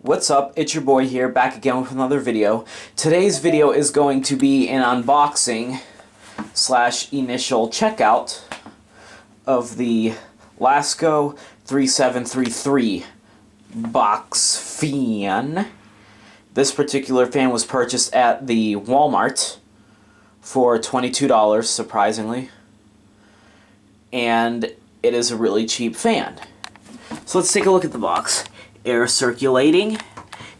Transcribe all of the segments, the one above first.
What's up? It's your boy here, back again with another video. Today's video is going to be an unboxing / initial checkout of the Lasko 3733 box fan. This particular fan was purchased at the Walmart for $22, surprisingly. And it is a really cheap fan. So let's take a look at the box. Air circulating,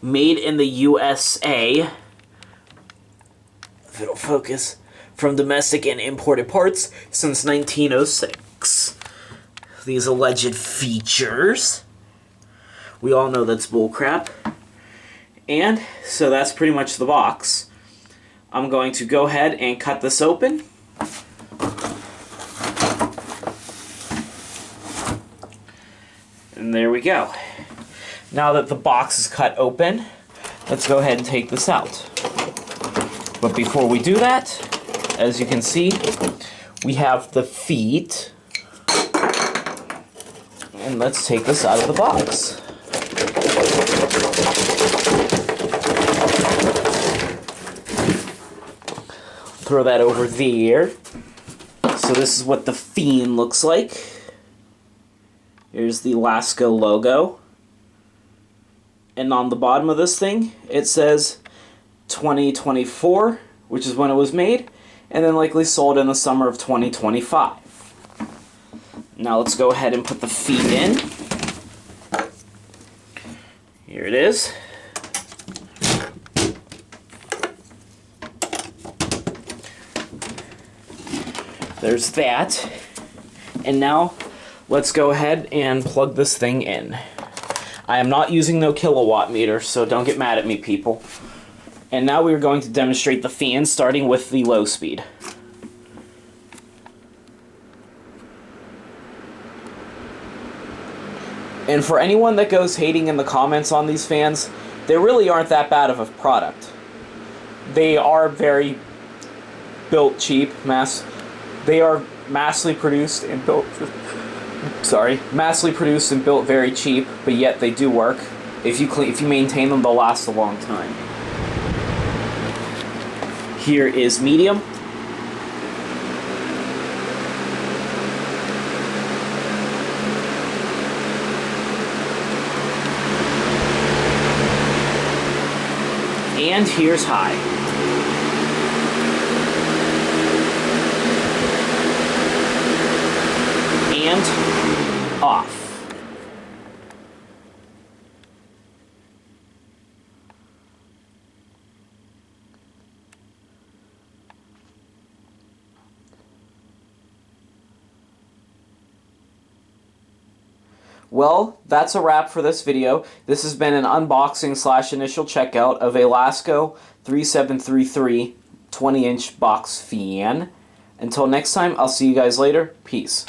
made in the USA, if it'll focus, from domestic and imported parts since 1906. These alleged features, we all know that's bullcrap. And so that's pretty much the box. I'm going to go ahead and cut this open. And there we go. Now that the box is cut open, let's go ahead and take this out. But before we do that, as you can see, we have the feet. And let's take this out of the box. Throw that over there. So this is what the Fiend looks like. Here's the Lasko logo. And on the bottom of this thing, it says 2024, which is when it was made, and then likely sold in the summer of 2025. Now let's go ahead and put the feet in. Here it is. There's that. And now let's go ahead and plug this thing in. I am not using no kilowatt meter, so don't get mad at me, people. And now we're going to demonstrate the fan, starting with the low speed. And for anyone that goes hating in the comments on these fans, they really aren't that bad of a product. They are very built cheap, they are massively produced and built very cheap, but yet they do work. If you maintain them, they'll last a long time. Here is medium. And here's high. And off. Well, that's a wrap for this video. This has been an unboxing / initial checkout of a Lasko 3733 20-inch box fan. Until next time, I'll see you guys later. Peace.